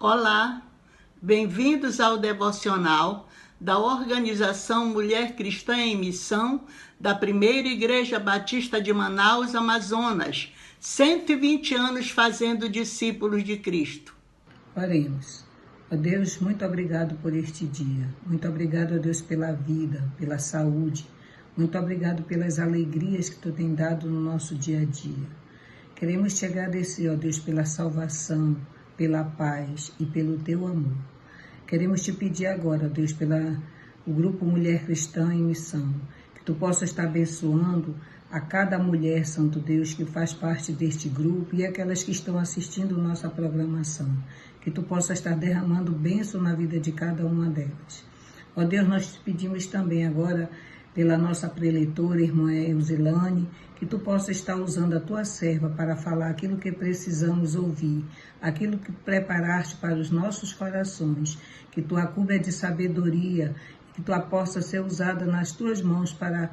Olá, bem-vindos ao devocional da Organização Mulher Cristã em Missão da Primeira Igreja Batista de Manaus, Amazonas, 120 anos fazendo discípulos de Cristo. Oremos. Ó Deus, muito obrigado por este dia. Muito obrigado, ó Deus, pela vida, pela saúde. Muito obrigado pelas alegrias que Tu tem dado no nosso dia a dia. Queremos te agradecer, ó Deus, pela salvação, pela paz e pelo Teu amor. Queremos te pedir agora, ó Deus, pelo Grupo Mulher Cristã em Missão, que Tu possa estar abençoando a cada mulher, Santo Deus, que faz parte deste grupo e aquelas que estão assistindo nossa programação. Que Tu possa estar derramando bênção na vida de cada uma delas. Ó Deus, nós te pedimos também agora pela nossa preleitora, irmã Eusilane, que Tu possa estar usando a Tua serva para falar aquilo que precisamos ouvir, aquilo que preparaste para os nossos corações, que Tua cubra de sabedoria, que Tu possa ser usada nas Tuas mãos para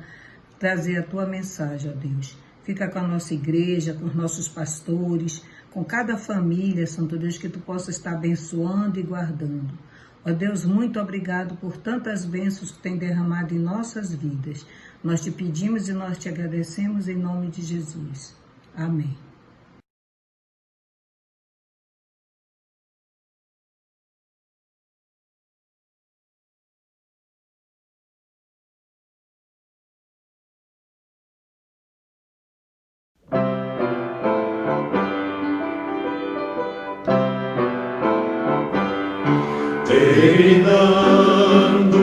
trazer a Tua mensagem, ó Deus. Fica com a nossa igreja, com os nossos pastores, com cada família, Santo Deus, que Tu possa estar abençoando e guardando. Ó Deus, muito obrigado por tantas bênçãos que tem derramado em nossas vidas. Nós te pedimos e nós te agradecemos em nome de Jesus. Amém. Peregrinando,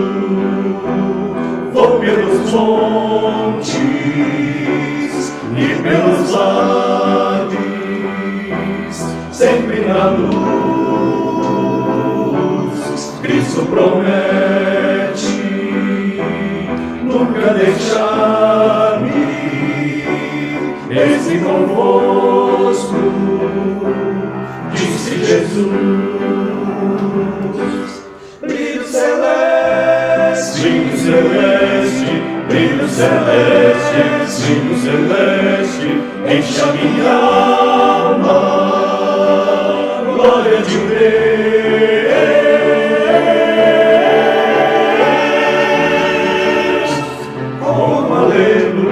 vou pelos montes e pelos vales, sempre na luz. Cristo promete nunca deixar-me, eis-me convosco, disse Jesus. Brilho celeste, brilho celeste, brilho celeste, enche a minha alma, glória de Deus, com aleluias,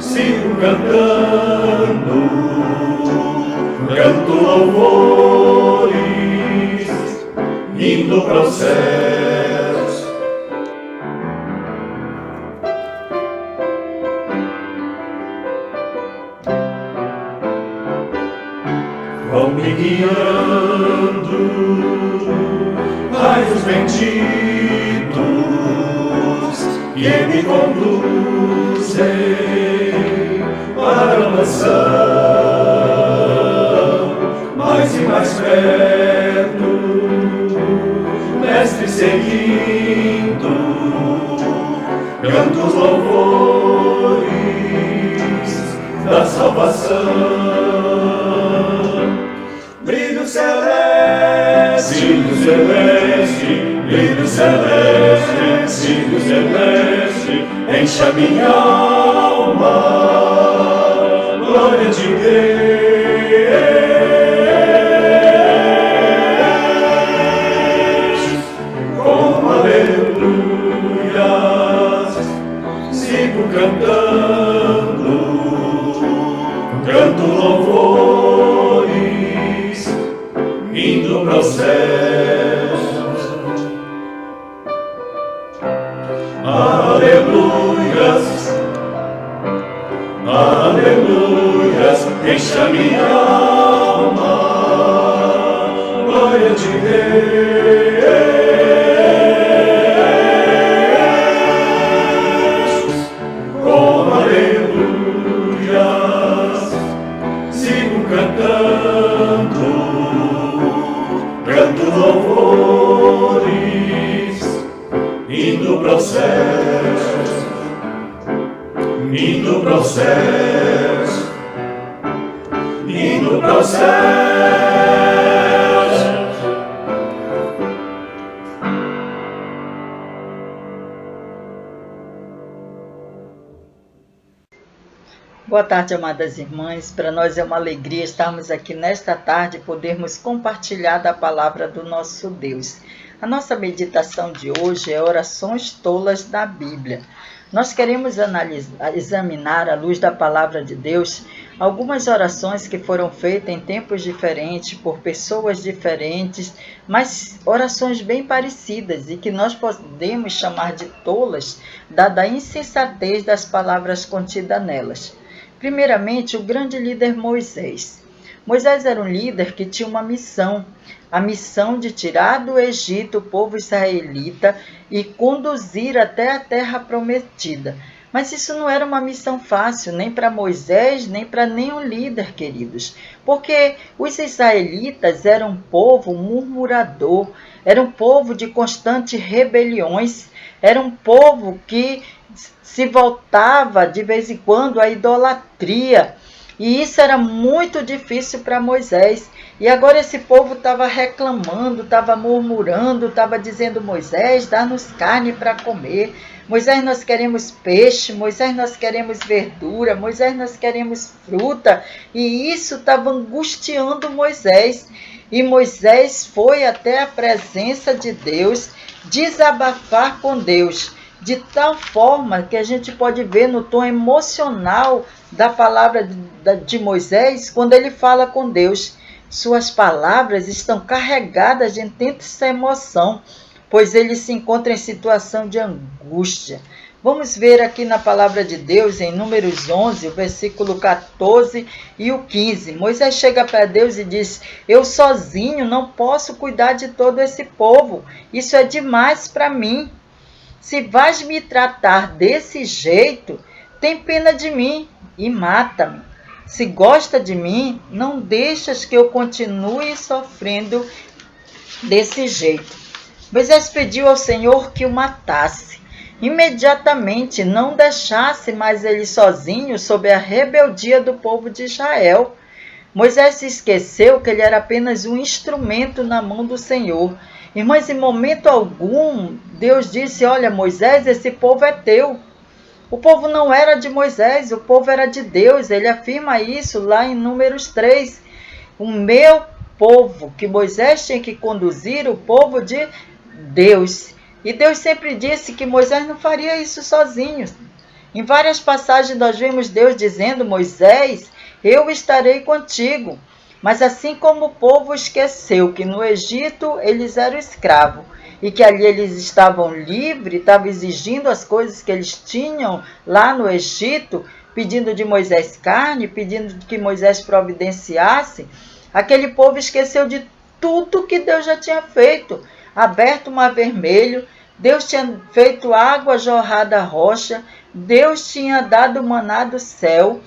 sigo cantando, canto louvores, indo para os céus. Vão me guiando, raios benditos, que me conduzem para a mansão, mais e mais perto, Mestre seguindo, canto os louvores da salvação. Brilho celeste, brilho celeste, brilho celeste, brilho celeste, enche a minha alma, glória de Deus, com aleluias, sigo cantando, canto louvores, indo para os céus. Aleluias, aleluias, enche a minha alma, glória de Deus, com aleluias, sigo cantando, canto louvores, indo para os céus, indo para os céus, indo para os céus. Boa tarde, amadas irmãs. Para nós é uma alegria estarmos aqui nesta tarde e podermos compartilhar da palavra do nosso Deus. A nossa meditação de hoje é orações tolas da Bíblia. Nós queremos examinar, à luz da palavra de Deus, algumas orações que foram feitas em tempos diferentes, por pessoas diferentes, mas orações bem parecidas e que nós podemos chamar de tolas, dada a insensatez das palavras contidas nelas. Primeiramente, o grande líder Moisés. Moisés era um líder que tinha uma missão, a missão de tirar do Egito o povo israelita e conduzir até a terra prometida. Mas isso não era uma missão fácil, nem para Moisés, nem para nenhum líder, queridos. Porque os israelitas eram um povo murmurador, era um povo de constantes rebeliões, era um povo que se voltava de vez em quando à idolatria. E isso era muito difícil para Moisés. E agora esse povo estava reclamando, estava murmurando, estava dizendo: Moisés, dá-nos carne para comer. Moisés, nós queremos peixe. Moisés, nós queremos verdura. Moisés, nós queremos fruta. E isso estava angustiando Moisés. E Moisés foi até a presença de Deus desabafar com Deus, de tal forma que a gente pode ver no tom emocional da palavra de Moisés, quando ele fala com Deus. Suas palavras estão carregadas de intensa emoção, pois ele se encontra em situação de angústia. Vamos ver aqui na palavra de Deus, em Números 11, o versículo 14 e o 15. Moisés chega para Deus e diz: eu sozinho não posso cuidar de todo esse povo, isso é demais para mim. Se vais me tratar desse jeito, tem pena de mim e mata-me. Se gosta de mim, não deixas que eu continue sofrendo desse jeito. Moisés pediu ao Senhor que o matasse. Imediatamente não deixasse mais ele sozinho sob a rebeldia do povo de Israel. Moisés se esqueceu que ele era apenas um instrumento na mão do Senhor. Irmãs, em momento algum, Deus disse: olha, Moisés, esse povo é teu. O povo não era de Moisés, o povo era de Deus. Ele afirma isso lá em Números 3. O meu povo, que Moisés tinha que conduzir, o povo de Deus. E Deus sempre disse que Moisés não faria isso sozinho. Em várias passagens nós vemos Deus dizendo: Moisés, eu estarei contigo. Mas assim como o povo esqueceu que no Egito eles eram escravos e que ali eles estavam livres, estavam exigindo as coisas que eles tinham lá no Egito, pedindo de Moisés carne, pedindo que Moisés providenciasse, aquele povo esqueceu de tudo que Deus já tinha feito. Aberto o Mar Vermelho, Deus tinha feito água jorrar da rocha, Deus tinha dado maná do céu.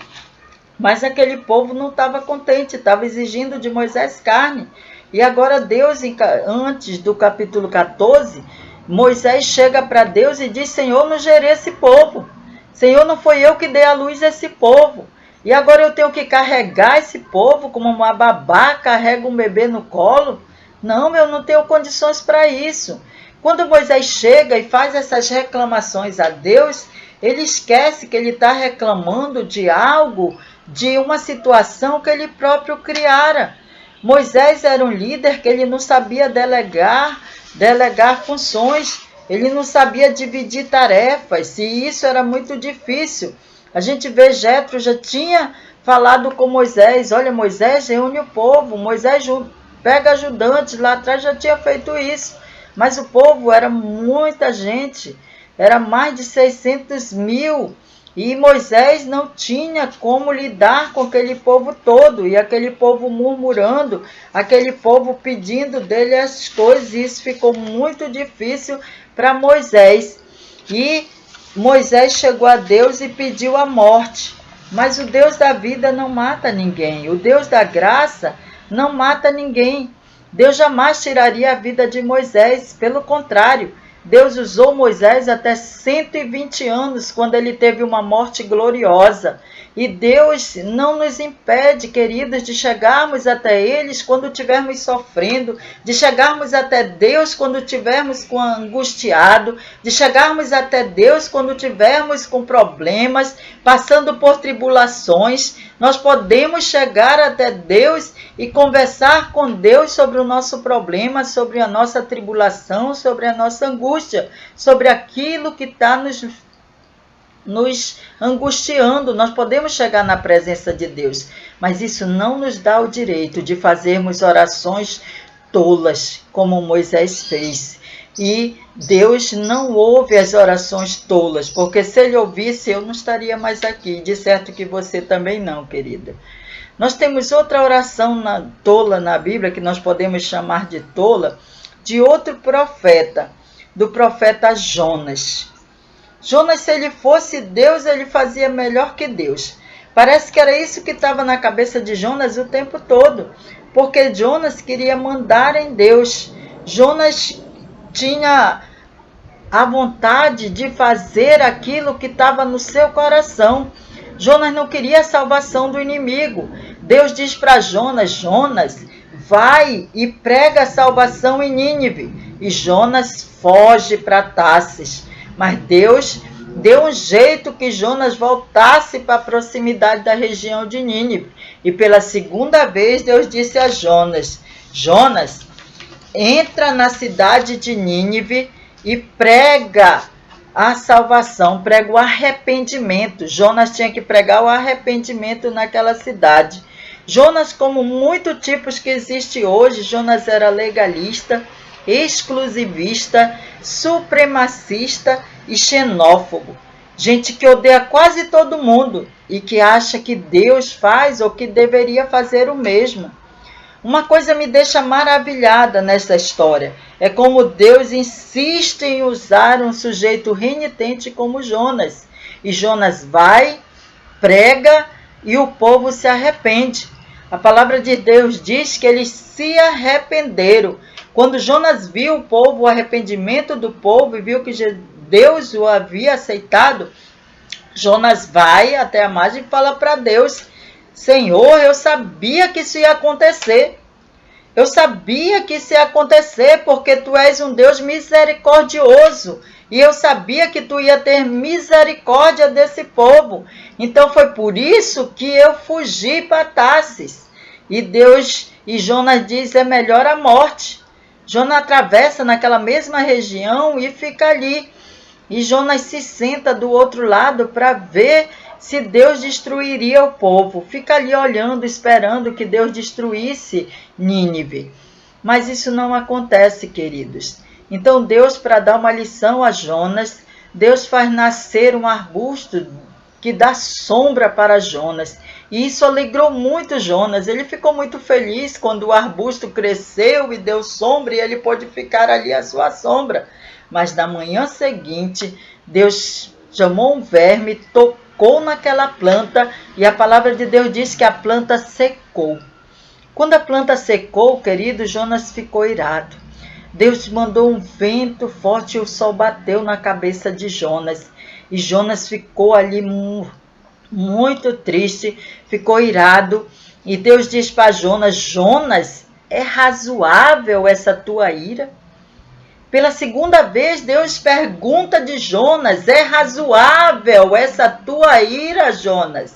Mas aquele povo não estava contente, estava exigindo de Moisés carne. E agora Deus, antes do capítulo 14, Moisés chega para Deus e diz: Senhor, não gerei esse povo. Senhor, não foi eu que dei à luz esse povo. E agora eu tenho que carregar esse povo como uma babá carrega um bebê no colo? Não, eu não tenho condições para isso. Quando Moisés chega e faz essas reclamações a Deus, ele esquece que ele está reclamando de algo, de uma situação que ele próprio criara. Moisés era um líder que ele não sabia delegar funções, ele não sabia dividir tarefas, e isso era muito difícil. A gente vê Jetro já tinha falado com Moisés: olha, Moisés, reúne o povo, Moisés pega ajudantes, lá atrás já tinha feito isso. Mas o povo era muita gente, era mais de 600 mil, e Moisés não tinha como lidar com aquele povo todo, e aquele povo murmurando, aquele povo pedindo dele as coisas, e isso ficou muito difícil para Moisés. E Moisés chegou a Deus e pediu a morte, mas o Deus da vida não mata ninguém, o Deus da graça não mata ninguém. Deus jamais tiraria a vida de Moisés, pelo contrário, Deus usou Moisés até 120 anos, quando ele teve uma morte gloriosa. E Deus não nos impede, queridos, de chegarmos até eles quando estivermos sofrendo, de chegarmos até Deus quando estivermos angustiado, de chegarmos até Deus quando estivermos com problemas, passando por tribulações. Nós podemos chegar até Deus e conversar com Deus sobre o nosso problema, sobre a nossa tribulação, sobre a nossa angústia, sobre aquilo que está nos angustiando. Nós podemos chegar na presença de Deus, mas isso não nos dá o direito de fazermos orações tolas, como Moisés fez. E Deus não ouve as orações tolas, porque se Ele ouvisse, eu não estaria mais aqui. De certo que você também não, querida. Nós temos outra oração tola na Bíblia, que nós podemos chamar de tola, de outro profeta, do profeta Jonas. Jonas, se ele fosse Deus, ele fazia melhor que Deus. Parece que era isso que estava na cabeça de Jonas o tempo todo, porque Jonas queria mandar em Deus. Jonas tinha a vontade de fazer aquilo que estava no seu coração. Jonas não queria a salvação do inimigo. Deus diz para Jonas: Jonas, vai e prega a salvação em Nínive. E Jonas foge para Tarsis. Mas Deus deu um jeito que Jonas voltasse para a proximidade da região de Nínive. E pela segunda vez Deus disse a Jonas: Jonas, entra na cidade de Nínive e prega a salvação, prega o arrependimento. Jonas tinha que pregar o arrependimento naquela cidade. Jonas, como muitos tipos que existe hoje, Jonas era legalista, exclusivista, supremacista e xenófobo. Gente que odeia quase todo mundo e que acha que Deus faz ou que deveria fazer o mesmo. Uma coisa me deixa maravilhada nessa história, é como Deus insiste em usar um sujeito renitente como Jonas. E Jonas vai, prega e o povo se arrepende. A palavra de Deus diz que eles se arrependeram. Quando Jonas viu o povo, o arrependimento do povo, e viu que Deus o havia aceitado, Jonas vai até a margem e fala para Deus: Senhor, eu sabia que isso ia acontecer. Eu sabia que isso ia acontecer porque Tu és um Deus misericordioso. E eu sabia que Tu ia ter misericórdia desse povo. Então foi por isso que eu fugi para Tarsis. E Jonas diz: é melhor a morte. Jonas atravessa naquela mesma região e fica ali. E Jonas se senta do outro lado para ver se Deus destruiria o povo. Fica ali olhando, esperando que Deus destruísse Nínive. Mas isso não acontece, queridos. Então Deus, para dar uma lição a Jonas, Deus faz nascer um arbusto que dá sombra para Jonas. E isso alegrou muito Jonas. Ele ficou muito feliz quando o arbusto cresceu e deu sombra e ele pôde ficar ali à sua sombra. Mas na manhã seguinte, Deus chamou um verme, tocou naquela planta e a palavra de Deus diz que a planta secou. Quando a planta secou, querido, Jonas ficou irado. Deus mandou um vento forte e o sol bateu na cabeça de Jonas. E Jonas ficou ali muito triste, ficou irado. E Deus diz para Jonas: Jonas, é razoável essa tua ira? Pela segunda vez, Deus pergunta de Jonas: é razoável essa tua ira, Jonas?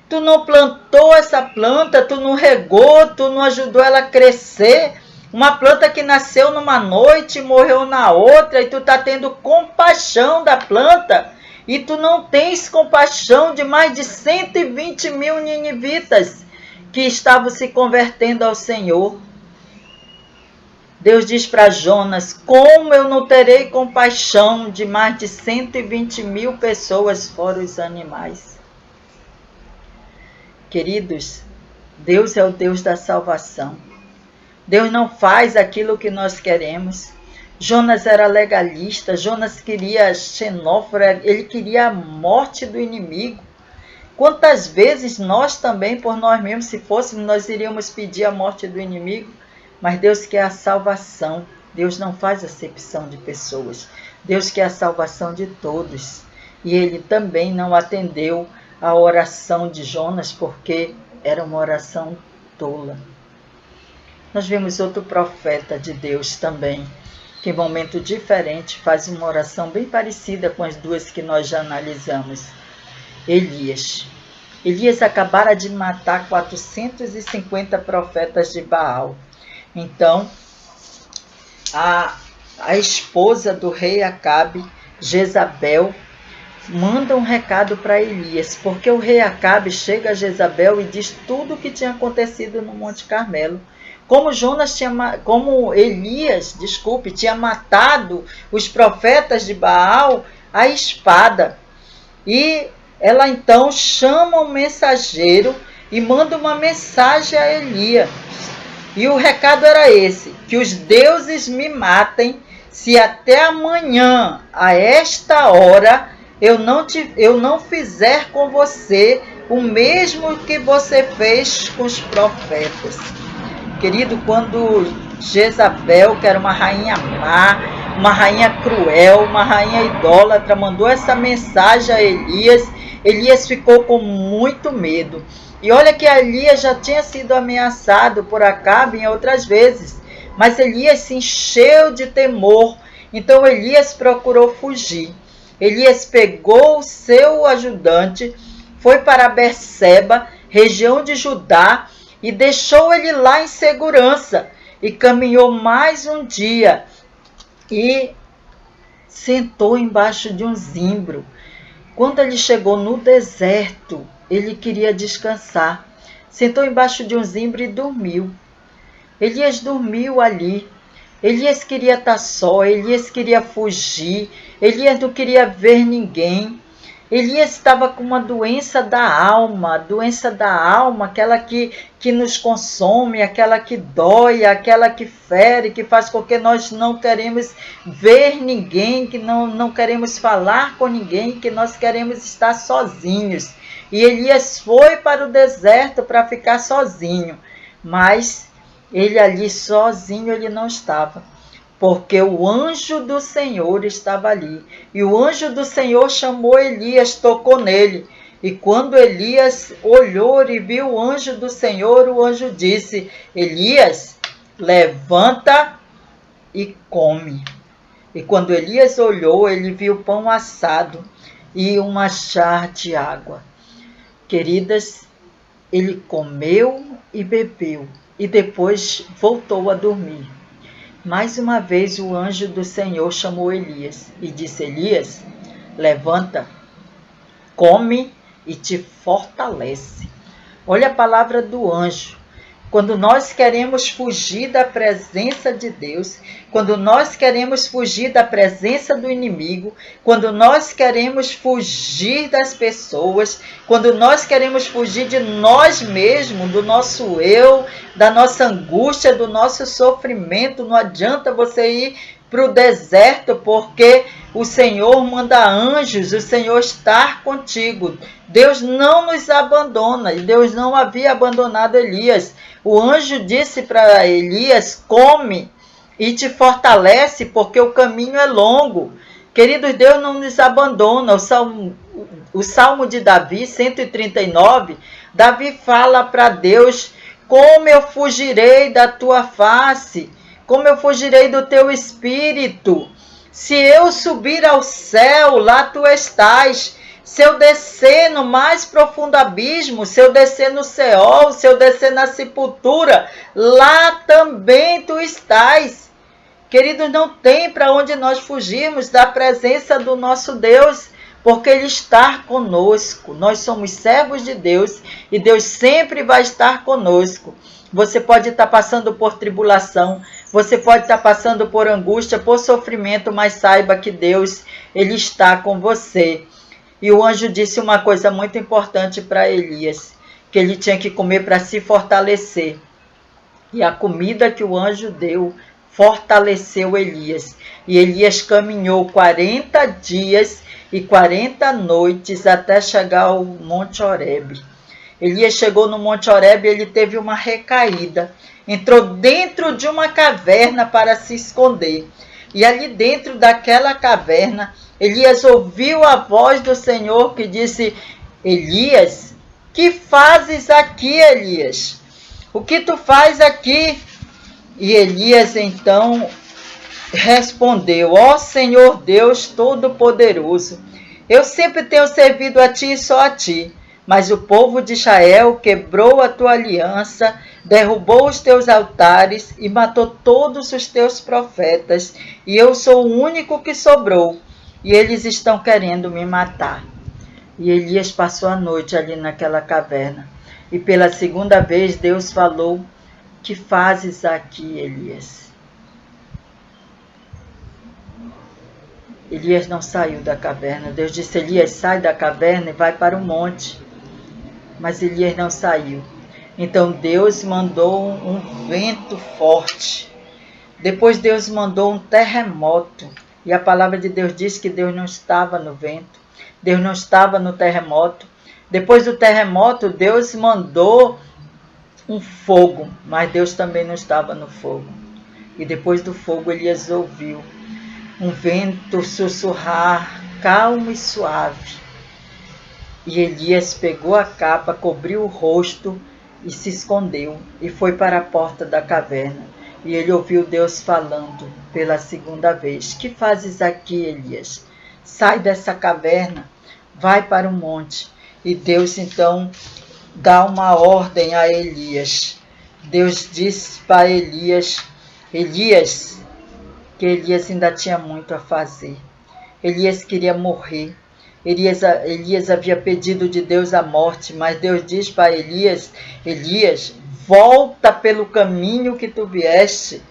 Tu não plantou essa planta, tu não regou, tu não ajudou ela a crescer. Uma planta que nasceu numa noite e morreu na outra, e tu está tendo compaixão da planta. E tu não tens compaixão de mais de 120 mil ninivitas que estavam se convertendo ao Senhor. Deus diz para Jonas: como eu não terei compaixão de mais de 120 mil pessoas, fora os animais? Queridos, Deus é o Deus da salvação. Deus não faz aquilo que nós queremos. Jonas era legalista, Jonas queria xenófobo, ele queria a morte do inimigo. Quantas vezes nós também, por nós mesmos, se fôssemos, nós iríamos pedir a morte do inimigo? Mas Deus quer a salvação. Deus não faz acepção de pessoas. Deus quer a salvação de todos. E Ele também não atendeu a oração de Jonas, porque era uma oração tola. Nós vemos outro profeta de Deus também, que em momento diferente faz uma oração bem parecida com as duas que nós já analisamos. Elias. Elias acabara de matar 450 profetas de Baal. Então, a esposa do rei Acabe, Jezabel, manda um recado para Elias, porque o rei Acabe chega a Jezabel e diz tudo o que tinha acontecido no Monte Carmelo. Como Elias tinha matado os profetas de Baal à espada. E ela então chama um mensageiro e manda uma mensagem a Elias. E o recado era esse: que os deuses me matem se até amanhã, a esta hora, eu não fizer com você o mesmo que você fez com os profetas. Querido, quando Jezabel, que era uma rainha má, uma rainha cruel, uma rainha idólatra, mandou essa mensagem a Elias, Elias ficou com muito medo. E olha que Elias já tinha sido ameaçado por Acabe em outras vezes, mas Elias se encheu de temor, então Elias procurou fugir. Elias pegou o seu ajudante, foi para Berseba, região de Judá, e deixou ele lá em segurança, e caminhou mais um dia, e sentou embaixo de um zimbro. Quando ele chegou no deserto, ele queria descansar. Sentou embaixo de um zimbro e dormiu. Elias dormiu ali. Elias queria estar só, Elias queria fugir, Elias não queria ver ninguém. Elias estava com uma doença da alma, aquela que nos consome, aquela que dói, aquela que fere, que faz com que nós não queremos ver ninguém, que não queremos falar com ninguém, que nós queremos estar sozinhos. E Elias foi para o deserto para ficar sozinho, mas ele ali sozinho ele não estava, porque o anjo do Senhor estava ali. E o anjo do Senhor chamou Elias, tocou nele. E quando Elias olhou e viu o anjo do Senhor, o anjo disse: Elias, levanta e come. E quando Elias olhou, ele viu pão assado e uma jarra de água. Queridas, ele comeu e bebeu e depois voltou a dormir. Mais uma vez o anjo do Senhor chamou Elias e disse: Elias, levanta, come e te fortalece. Olha a palavra do anjo. Quando nós queremos fugir da presença de Deus, quando nós queremos fugir da presença do inimigo, quando nós queremos fugir das pessoas, quando nós queremos fugir de nós mesmos, do nosso eu, da nossa angústia, do nosso sofrimento, não adianta você ir para o deserto, porque o Senhor manda anjos, o Senhor está contigo. Deus não nos abandona, e Deus não havia abandonado Elias. O anjo disse para Elias: come e te fortalece, porque o caminho é longo. Queridos, Deus não nos abandona. O Salmo de Davi, 139, Davi fala para Deus: como eu fugirei da tua face? Como eu fugirei do teu espírito? Se eu subir ao céu, lá tu estás. Se eu descer no mais profundo abismo, se eu descer no Seol, se eu descer na sepultura, lá também tu estás. Queridos, não tem para onde nós fugirmos da presença do nosso Deus, porque Ele está conosco. Nós somos servos de Deus e Deus sempre vai estar conosco. Você pode estar passando por tribulação, você pode estar passando por angústia, por sofrimento, mas saiba que Deus, Ele está com você. E o anjo disse uma coisa muito importante para Elias, que ele tinha que comer para se fortalecer. E a comida que o anjo deu fortaleceu Elias. E Elias caminhou 40 dias e 40 noites até chegar ao Monte Horebe. Elias chegou no Monte Horebe e ele teve uma recaída. Entrou dentro de uma caverna para se esconder. E ali dentro daquela caverna, Elias ouviu a voz do Senhor que disse: Elias, que fazes aqui, Elias? O que tu faz aqui? E Elias então respondeu: ó Senhor Deus Todo-Poderoso, eu sempre tenho servido a ti e só a ti, mas o povo de Israel quebrou a tua aliança, derrubou os teus altares e matou todos os teus profetas, e eu sou o único que sobrou, e eles estão querendo me matar. E Elias passou a noite ali naquela caverna, e pela segunda vez Deus falou: que fazes aqui, Elias? Elias não saiu da caverna. Deus disse: Elias, sai da caverna e vai para o monte. Mas Elias não saiu. Então Deus mandou um vento forte. Depois Deus mandou um terremoto. E a palavra de Deus diz que Deus não estava no vento. Deus não estava no terremoto. Depois do terremoto, Deus mandou um fogo. Mas Deus também não estava no fogo. E depois do fogo, Elias ouviu um vento sussurrar, calmo e suave. E Elias pegou a capa, cobriu o rosto e se escondeu. E foi para a porta da caverna. E ele ouviu Deus falando pela segunda vez: que fazes aqui, Elias? Sai dessa caverna, vai para o monte. E Deus então dá uma ordem a Elias. Deus disse para Elias, que Elias ainda tinha muito a fazer. Elias queria morrer. Elias havia pedido de Deus a morte, mas Deus diz para Elias: Elias, volta pelo caminho que tu vieste.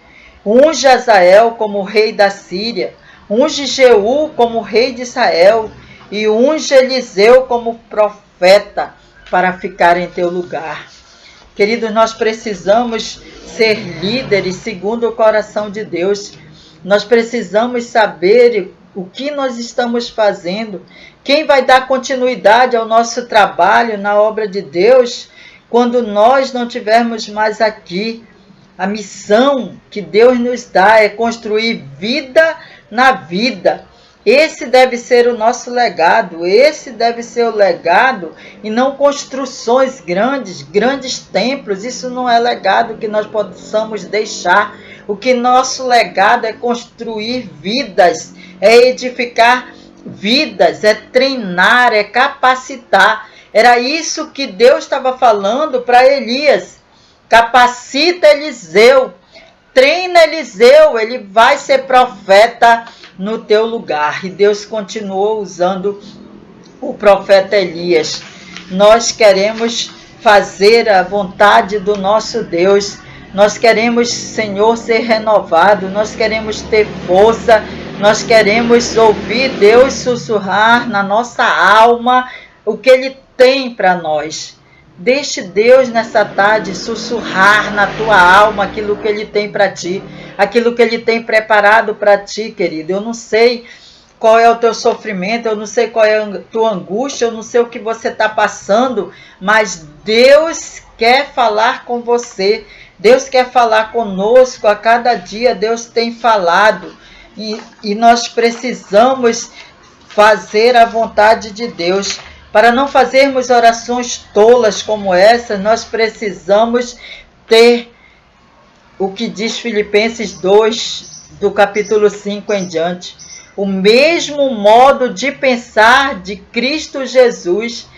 Unge Azael como rei da Síria. Unge Jeú como rei de Israel. E unge Eliseu como profeta para ficar em teu lugar. Queridos, nós precisamos ser líderes segundo o coração de Deus. Nós precisamos saber o que nós estamos fazendo. Quem vai dar continuidade ao nosso trabalho na obra de Deus quando nós não estivermos mais aqui? A missão que Deus nos dá é construir vida na vida. Esse deve ser o nosso legado, esse deve ser o legado, e não construções grandes templos. Isso não é legado que nós possamos deixar. O que nosso legado é construir vidas, é edificar vidas, é treinar, é capacitar. Era isso que Deus estava falando para Elias. Capacita Eliseu, treina Eliseu, ele vai ser profeta no teu lugar. E Deus continuou usando o profeta Elias. Nós queremos fazer a vontade do nosso Deus. Nós queremos, Senhor, ser renovado. Nós queremos ter força. Nós queremos ouvir Deus sussurrar na nossa alma o que Ele tem para nós. Deixe Deus nessa tarde sussurrar na tua alma aquilo que Ele tem para ti, aquilo que Ele tem preparado para ti, querido. Eu não sei qual é o teu sofrimento, eu não sei qual é a tua angústia, eu não sei o que você está passando, mas Deus quer falar com você, Deus quer falar conosco a cada dia. Deus tem falado e nós precisamos fazer a vontade de Deus. Para não fazermos orações tolas como essa, nós precisamos ter o que diz Filipenses 2, do capítulo 5 em diante. O mesmo modo de pensar de Cristo Jesus,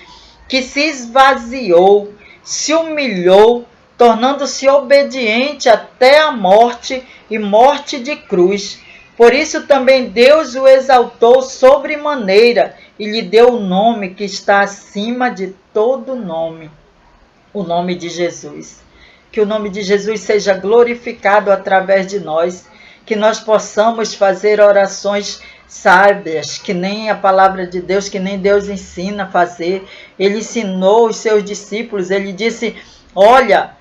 que se esvaziou, se humilhou, tornando-se obediente até a morte e morte de cruz. Por isso também Deus o exaltou sobremaneira e lhe deu o nome que está acima de todo nome, o nome de Jesus. Que o nome de Jesus seja glorificado através de nós, que nós possamos fazer orações sábias, que nem a palavra de Deus, que nem Deus ensina a fazer. Ele ensinou os seus discípulos, ele disse, olha,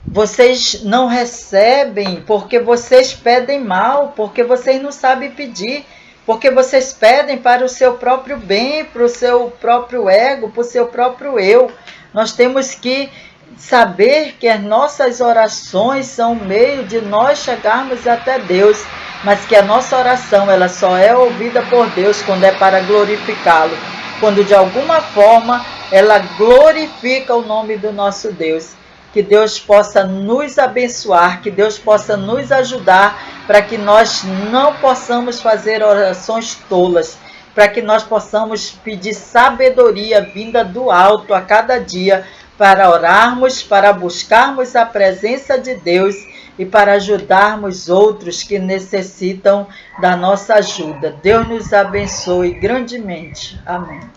vocês não recebem porque vocês pedem mal, porque vocês não sabem pedir, porque vocês pedem para o seu próprio bem, para o seu próprio ego, para o seu próprio eu. Nós temos que saber que as nossas orações são o meio de nós chegarmos até Deus, mas que a nossa oração ela só é ouvida por Deus quando é para glorificá-lo. quando de alguma forma ela glorifica o nome do nosso Deus. Que Deus possa nos abençoar, que Deus possa nos ajudar para que nós não possamos fazer orações tolas, para que nós possamos pedir sabedoria vinda do alto a cada dia para orarmos, para buscarmos a presença de Deus e para ajudarmos outros que necessitam da nossa ajuda. Deus nos abençoe grandemente. Amém.